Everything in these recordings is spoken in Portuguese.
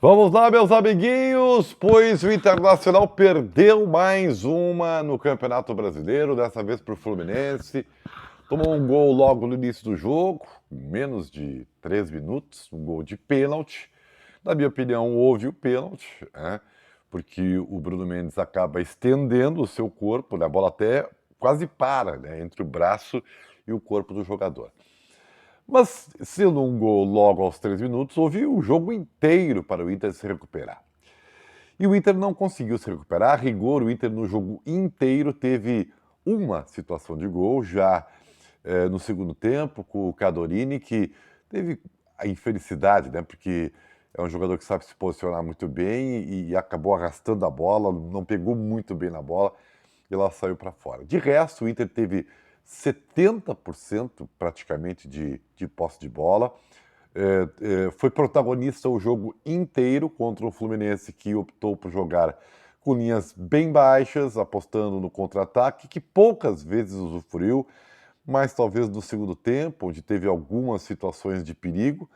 Vamos lá, meus amiguinhos, pois o Internacional perdeu mais uma no Campeonato Brasileiro, dessa vez para o Fluminense. Tomou um gol logo no início do jogo, menos de 3 minutos, um gol de pênalti. Na minha opinião, houve o pênalti, né? Porque o Bruno Mendes acaba estendendo o seu corpo, né? A bola até quase para, né? Entre o braço e o corpo do jogador. Mas, sendo um gol logo aos 3 minutos, houve o jogo inteiro para o Inter se recuperar. E o Inter não conseguiu se recuperar. A rigor, o Inter no jogo inteiro teve uma situação de gol, já no segundo tempo, com o Cadorini, que teve a infelicidade, né? Porque é um jogador que sabe se posicionar muito bem e acabou arrastando a bola, não pegou muito bem na bola e ela saiu para fora. De resto, o Inter teve 70% praticamente de posse de bola. Foi protagonista o jogo inteiro contra o Fluminense, que optou por jogar com linhas bem baixas, apostando no contra-ataque, que poucas vezes usufruiu, mas talvez no segundo tempo, onde teve algumas situações de perigo,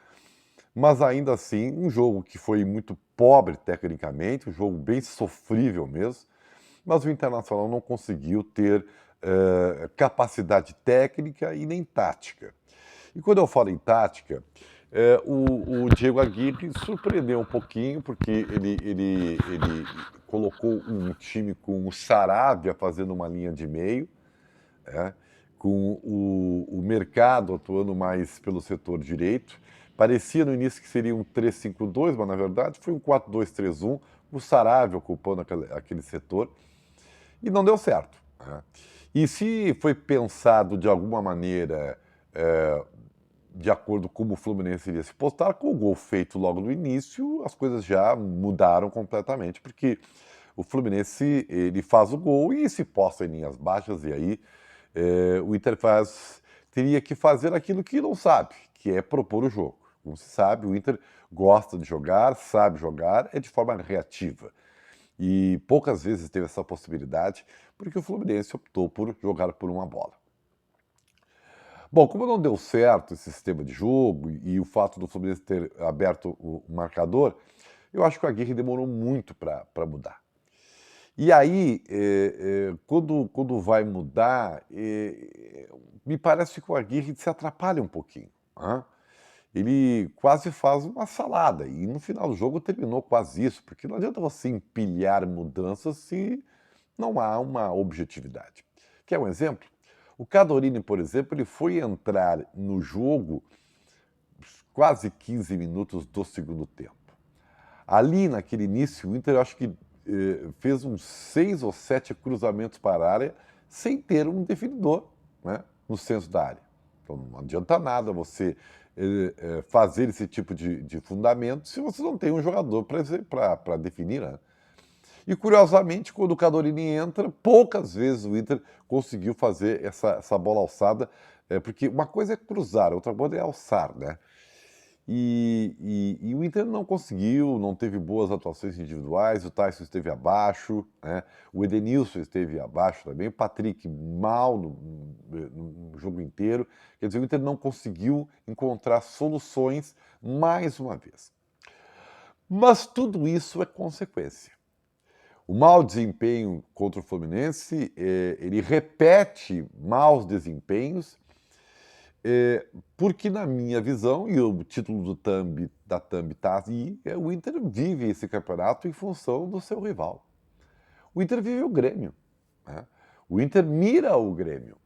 mas ainda assim, um jogo que foi muito pobre tecnicamente, um jogo bem sofrível mesmo, mas o Internacional não conseguiu ter capacidade técnica e nem tática. E quando eu falo em tática, o Diego Aguirre surpreendeu um pouquinho, porque ele colocou um time com o Saravia fazendo uma linha de meio, né, com o Mercado atuando mais pelo setor direito. Parecia no início que seria um 3-5-2, mas na verdade foi um 4-2-3-1, o Saravia ocupando aquele setor, e não deu certo, né? E se foi pensado de alguma maneira de acordo com como o Fluminense iria se postar, com o gol feito logo no início, as coisas já mudaram completamente, porque o Fluminense ele faz o gol e se posta em linhas baixas, e aí o Inter teria que fazer aquilo que não sabe, que é propor o jogo. Como se sabe, o Inter gosta de jogar, sabe jogar, é de forma reativa. E poucas vezes teve essa possibilidade, porque o Fluminense optou por jogar por uma bola. Bom, como não deu certo esse sistema de jogo e o fato do Fluminense ter aberto o marcador, eu acho que o Aguirre demorou muito para mudar. E aí, quando vai mudar, me parece que o Aguirre se atrapalha um pouquinho, né? Ele quase faz uma salada e no final do jogo terminou quase isso, porque não adianta você empilhar mudanças se não há uma objetividade. Quer um exemplo? O Cadorini, por exemplo, ele foi entrar no jogo quase 15 minutos do segundo tempo. Ali, naquele início, o Inter, eu acho que fez uns 6 ou 7 cruzamentos para a área sem ter um definidor, né, no centro da área. Então não adianta nada você fazer esse tipo de fundamento se você não tem um jogador para definir, né? E curiosamente, quando o Cadorini entra, poucas vezes o Inter conseguiu fazer essa bola alçada, porque uma coisa é cruzar, outra coisa é alçar, né? E o Inter não conseguiu, não teve boas atuações individuais, o Tyson esteve abaixo, né? O Edenilson esteve abaixo também, o Patrick mal no jogo inteiro. Quer dizer, o Inter não conseguiu encontrar soluções mais uma vez. Mas tudo isso é consequência. O mau desempenho contra o Fluminense, ele repete maus desempenhos, porque na minha visão, e o título da Thumb está aí, o Inter vive esse campeonato em função do seu rival. O Inter vive o Grêmio, né? O Inter mira o Grêmio.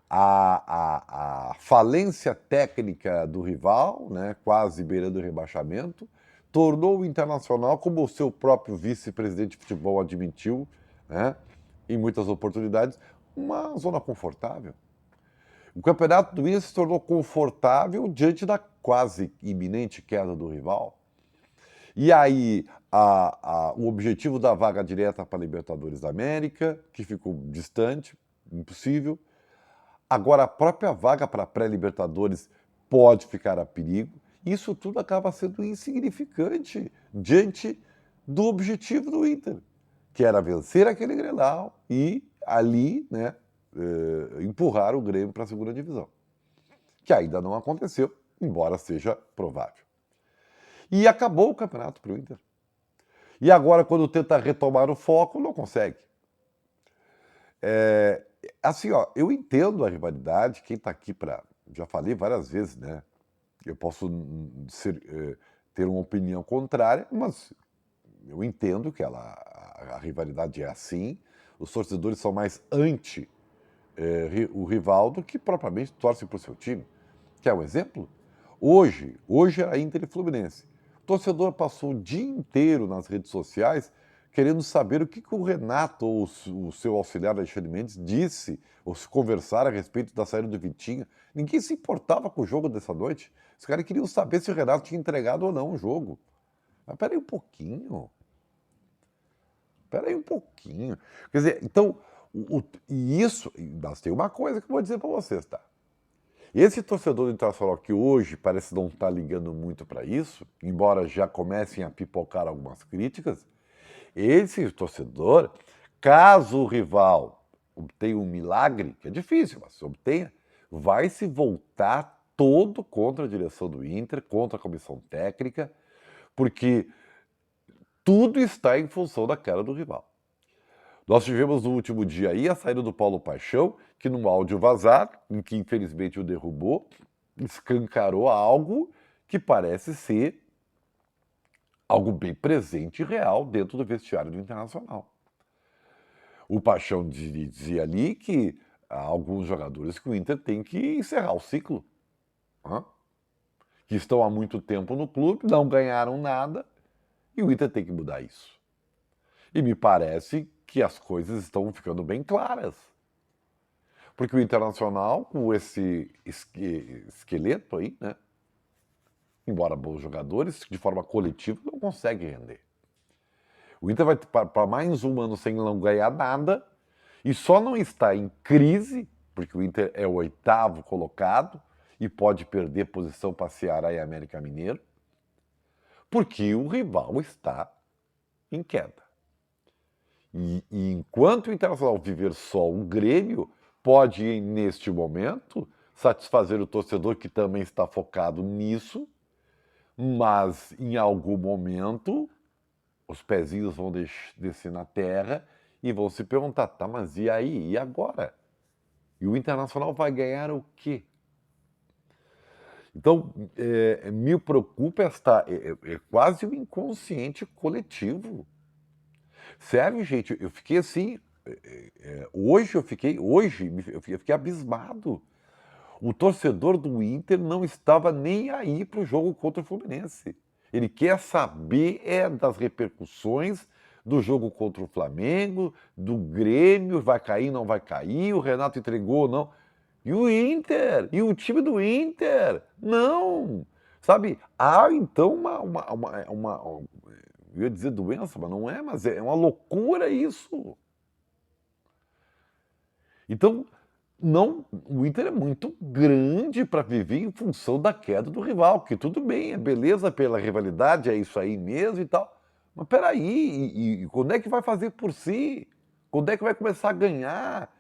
A falência técnica do rival, né, quase beirando o rebaixamento, tornou o Internacional, como o seu próprio vice-presidente de futebol admitiu, né, em muitas oportunidades, uma zona confortável. O campeonato do Inter se tornou confortável diante da quase iminente queda do rival. E aí, o objetivo da vaga direta para a Libertadores da América, que ficou distante, impossível. Agora, a própria vaga para a pré-Libertadores pode ficar a perigo. Isso tudo acaba sendo insignificante diante do objetivo do Inter, que era vencer aquele Grenal e ali, né, empurrar o Grêmio para a segunda divisão, que ainda não aconteceu, embora seja provável. E acabou o campeonato para o Inter. E agora, quando tenta retomar o foco, não consegue. Assim, ó, eu entendo a rivalidade, quem está aqui para... Já falei várias vezes, né? Eu posso ter uma opinião contrária, mas eu entendo que a rivalidade é assim. Os torcedores são mais anti o rival do que propriamente torcem para o seu time. Quer um exemplo? Hoje era Inter e Fluminense. O torcedor passou o dia inteiro nas redes sociais querendo saber o que o Renato ou o seu auxiliar Alexandre Mendes disse ou se conversaram a respeito da saída do Vitinho. Ninguém se importava com o jogo dessa noite. Os caras queriam saber se o Renato tinha entregado ou não o jogo. Mas peraí um pouquinho. Peraí um pouquinho. Quer dizer, então, e isso, mas tem uma coisa que eu vou dizer para vocês, tá? Esse torcedor do Internacional que hoje parece não estar ligando muito para isso, embora já comecem a pipocar algumas críticas, esse torcedor, caso o rival obtenha um milagre, que é difícil, mas se obtenha, vai se voltar todo contra a direção do Inter, contra a comissão técnica, porque tudo está em função da cara do rival. Nós tivemos no último dia aí a saída do Paulo Paixão, que num áudio vazado, em que infelizmente o derrubou, escancarou algo que parece ser algo bem presente e real dentro do vestiário do Internacional. O Paixão dizia ali que há alguns jogadores que o Inter tem que encerrar o ciclo. Que estão há muito tempo no clube, não ganharam nada, e o Inter tem que mudar isso. E me parece que as coisas estão ficando bem claras. Porque o Internacional, com esse esqueleto aí, né? Embora bons jogadores, de forma coletiva, não consegue render. O Inter vai para mais um ano sem não ganhar nada e só não está em crise, porque o Inter é o 8º colocado e pode perder posição para Ceará e América Mineiro, porque o rival está em queda. E enquanto o Internacional viver só o Grêmio, pode, neste momento, satisfazer o torcedor que também está focado nisso, mas em algum momento os pezinhos vão descer na terra e vão se perguntar, tá, mas e aí? E agora? E o Internacional vai ganhar o quê? Então, me preocupa é quase um inconsciente coletivo. Sério, gente, eu fiquei assim. Hoje eu fiquei abismado. O torcedor do Inter não estava nem aí para o jogo contra o Fluminense. Ele quer saber das repercussões do jogo contra o Flamengo, do Grêmio, vai cair, não vai cair, o Renato entregou ou não. E o Inter, e o time do Inter, não. Sabe, há então eu ia dizer doença, mas não é, mas é uma loucura isso. Então, não, o Inter é muito grande para viver em função da queda do rival, que tudo bem, é beleza pela rivalidade, é isso aí mesmo e tal. Mas peraí, e quando é que vai fazer por si? Quando é que vai começar a ganhar?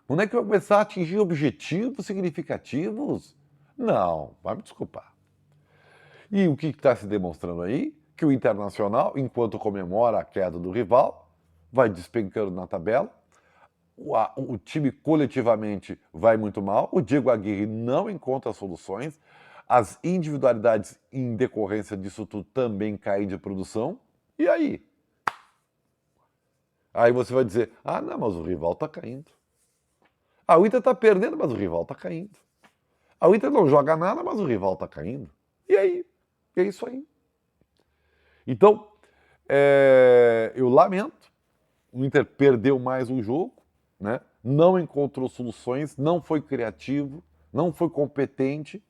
Quando é que vai começar a atingir objetivos significativos? Não, vai me desculpar. E o que está se demonstrando aí? Que o Internacional, enquanto comemora a queda do rival, vai despencando na tabela. O time coletivamente vai muito mal. O Diego Aguirre não encontra soluções. As individualidades, em decorrência disso tudo, também caem de produção. E aí? Aí você vai dizer, ah, não, mas o rival está caindo. Ah, o Inter está perdendo, mas o rival está caindo. Ah, o Inter não joga nada, mas o rival está caindo. E aí? É isso aí. Então, eu lamento. O Inter perdeu mais um jogo, né? Não encontrou soluções, não foi criativo, não foi competente.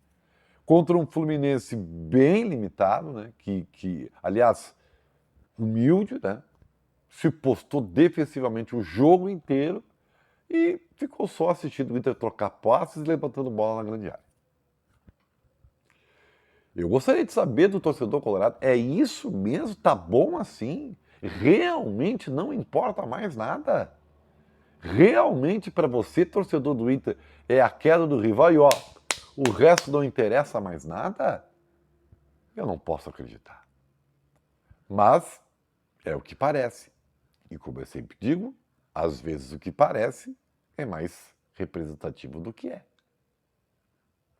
Contra um Fluminense bem limitado, né? Que aliás, humilde, né? Se postou defensivamente o jogo inteiro e ficou só assistindo o Inter trocar passes e levantando bola na grande área. Eu gostaria de saber do torcedor colorado, é isso mesmo? Tá bom assim? Realmente não importa mais nada? Realmente para você, torcedor do Inter, é a queda do rival e ó, o resto não interessa mais nada? Eu não posso acreditar. Mas é o que parece. E como eu sempre digo, às vezes o que parece é mais representativo do que é.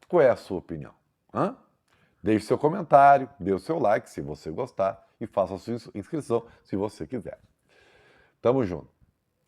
Qual é a sua opinião? Hã? Deixe seu comentário, dê o seu like se você gostar e faça a sua inscrição se você quiser. Tamo junto.